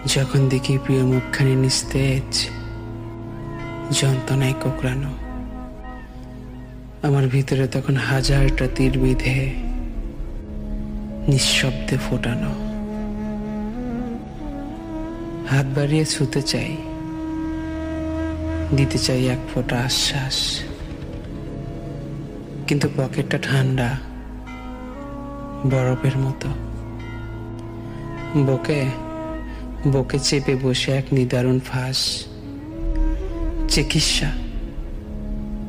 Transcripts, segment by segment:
যখন দেখি প্রিয় মুখখানি নিস্তেজ, যন্ত্রণায় কোঁকড়ানো, আমার ভিতরে তখন হাজারটা তীর বিঁধে নিঃশব্দে ফোটানো। হাত বাড়িয়ে ছুতে চাই, দিতে চাই এক ফোঁটা আশ্বাস, কিন্তু পকেটটা ঠান্ডা, বরফের মতো। বুকে চেপে বসে এক নিদারুণ ফাঁস। চিকিৎসা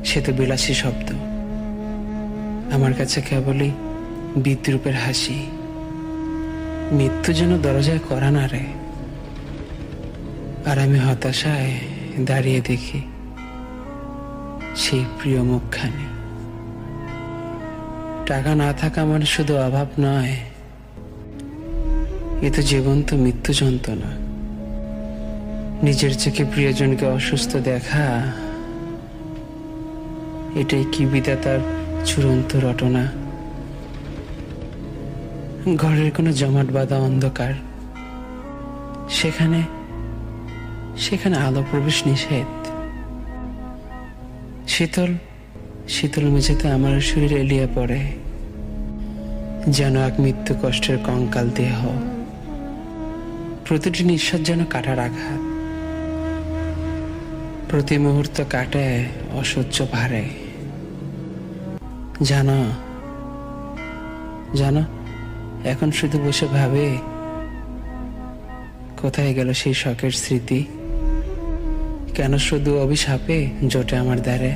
সে তো বিলাসী শব্দ, আমার কাছে কেবলই বিদ্রুপের হাসি। মৃত্যু যেন দরজায় কড়া নাড়ে, আর আমি হতাশায় দাঁড়িয়ে দেখি সেই প্রিয় মুখখানি। টাকা না থাকা মানে শুধু অভাব নয়, এ তো জীবন্ত মৃত্যু যন্ত্রণা। নিজের চোখে প্রিয়জনকে অসুস্থ দেখা, এটাই কি বিধাতার চূড়ান্ত রটনা। ঘরের কোনো জমাট বাঁধা অন্ধকার, সেখানে আলো প্রবেশ নিষেধ। শীতল মেঝেতে আমার শরীর এলিয়ে পড়ে, যেন এক মৃত্যু কষ্টের কঙ্কাল দেহ। প্রতিটি নিঃশ্বাস যেন কাটার আঘাত, প্রতি মুহূর্ত কাটে অসহ্য ভারে। জানো এখন শুধু বসে ভাবে, কোথায় গেল সেই শখের স্মৃতি? কেন শুধু অভিশাপে জোটে আমার দ্বারে?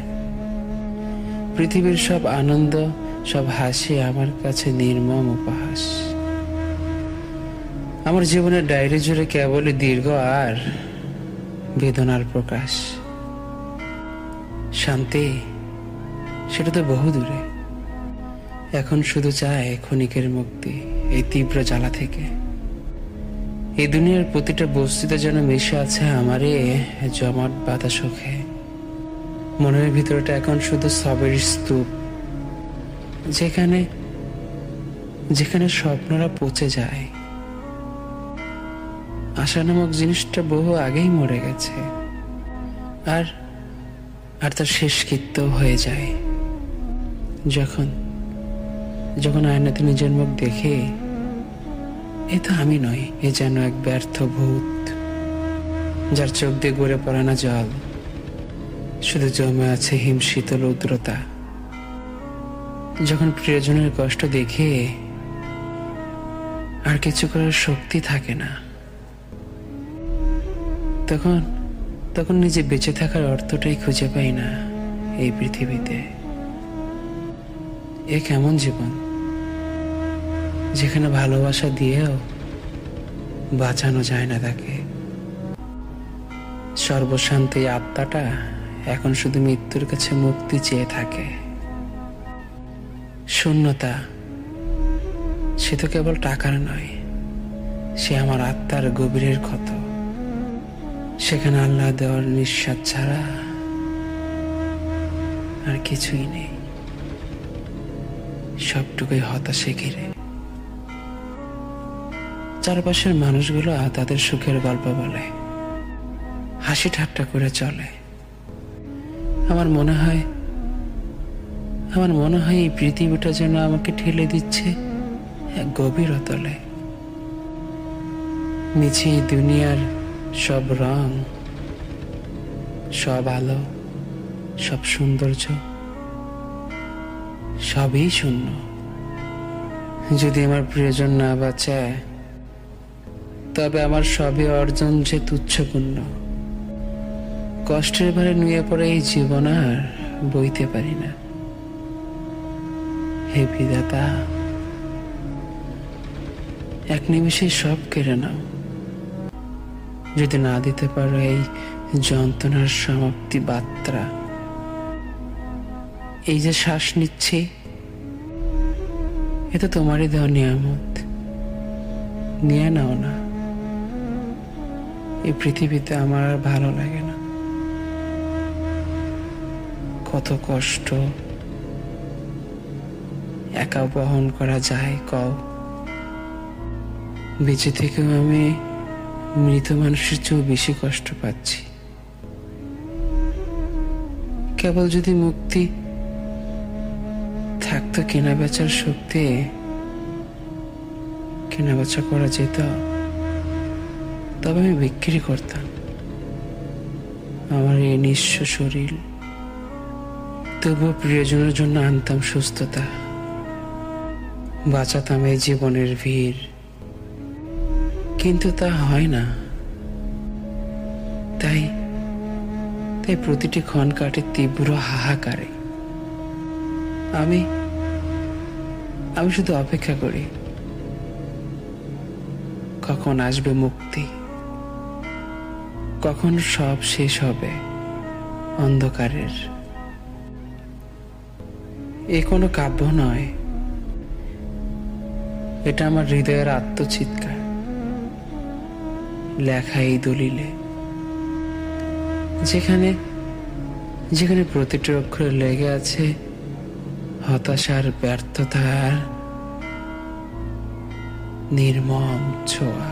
পৃথিবীর সব আনন্দ, সব হাসি আমার কাছে নির্মম উপহাস। আমার জীবনের ডায়েরি জুড়ে কেবলই দীর্ঘ আর বেদনার প্রকাশ। শান্তি সেটা তো বহু দূরে, এখন শুধু চায় ক্ষণিকের মুক্তি এই তীব্র জ্বালা থেকে। এই দুনিয়ার প্রতিটা বস্তুতে যেন মিশে আছে আমারে জমাট বাঁধা সুখে। মনের ভিতরটা এখন শুধু সবের স্তূপ, যেখানে স্বপ্নরা পচে যায়। আশা নামক জিনিসটা বহু আগেই মরে গেছে, আর তার শেষকৃত্য হয়ে যায় যখন আয়নাতে নিজের মুখ দেখে। এ তো আমি নই, এ যেন এক ব্যর্থ ভূত, যার চোখ দিয়ে গড়ে পড়ে না জল, শুধু জমে আছে হিম শীতল উদ্রতা। যখন প্রিয়জনের কষ্ট দেখে আর কিছু করার শক্তি থাকে না, তখন নিজে বেঁচে থাকার অর্থটাই খুঁজে পাই না এই পৃথিবীতে। এ কেমন জীবন, যেখানে ভালোবাসা দিয়েও বাঁচানো যায় না তাকে। সর্বশান্ত এই আত্মাটা এখন শুধু মৃত্যুর কাছে মুক্তি চেয়ে থাকে। শূন্যতা সে তো কেবল টাকার নয়, সে আমার আত্মার গভীরের ক্ষত। সেখানে আল্লাহ দেওয়ার নিঃশ্বাস ছাড়া আর কিছুই নেই, সবটুকুই হতাশে ঘিরে। চারপাশের মানুষগুলো তাদের সুখের গল্প বলে, হাসি ঠাট্টা করে চলে। আমার মনে হয় এই পৃথিবীটা যেন আমাকে ঠেলে দিচ্ছে এক গভীর অতলে। নিচে এই দুনিয়ার সব রং, সব আলো, সব সৌন্দর্য সবই শূন্য। যদি আমার প্রিয়জন না বাঁচায়, তবে আমার সবই অর্জন যে তুচ্ছপূর্ণ। কষ্টের ভারে নুয়ে পড়ে এই জীবন আর বইতে পারি না। হে বিধাতা, এক নিমিষে সব কেড়ে নাও। যদি না দিতে পারো এই যন্ত্রণার সমাপ্তি বার্তা, এই যে শ্বাস নিচ্ছি, এ তো তোমারই দেওয়া নিয়ামত, নিয়ে নাও না। এই পৃথিবীতে আমার আর ভালো লাগে না। কত কষ্ট একা বহন করা যায় কও? বেঁচে থেকেও আমি মৃত মানুষের চেয়েও বেশি কষ্ট পাচ্ছি। কেবল যদি মুক্তি থাকতো, কেনা বেচার শক্তি, কেনা বেচা করা যেত, তবে আমি বিক্রি করতাম আমার এই নিঃস্ব শরীর, তবুও প্রিয়জনের জন্য আনতাম সুস্থতা, বাঁচাতাম এই জীবনের ভিড়। কিন্তু তা হয় না। তাই তাই প্রতিটি ক্ষণ কাটে তীব্র হাহাকারে। আমি আমি শুধু অপেক্ষা করি কখন আসবে মুক্তি, কখন সব শেষ হবে অন্ধকারের। এ কোনো কাব্য নয়, এটা আমার হৃদয়ের আত্মচিৎকার, লেখা এই দলিলে, যেখানে যেখানে প্রতিটি অক্ষরে লেগে আছে হতাশার, ব্যর্থতার নির্মম ছোঁয়া।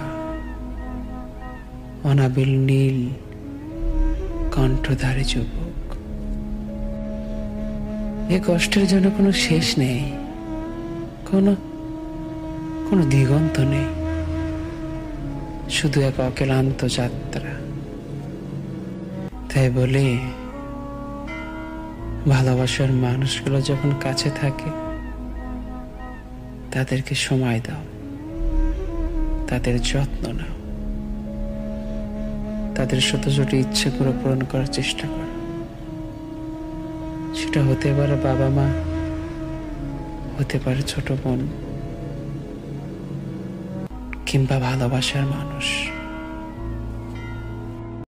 অনাবিল নীল কণ্ঠধারী যুবক, এ কষ্টের জন্য কোনো শেষ নেই, কোনো কোনো দিগন্ত নেই, শুধু এক অক্লান্ত যাত্রা। তাই বলে ভালোবাসার মানুষগুলো যখন কাছে থাকে, তাদেরকে সময় দাও, তাদের যত্ন নাও, তাদের ছোট ছোট ইচ্ছেগুলো পূরণ করার চেষ্টা করো। সেটা হতে পারে বাবা মা, হতে পারে ছোট বোন, কিংবা ভালোবাসার মানুষ।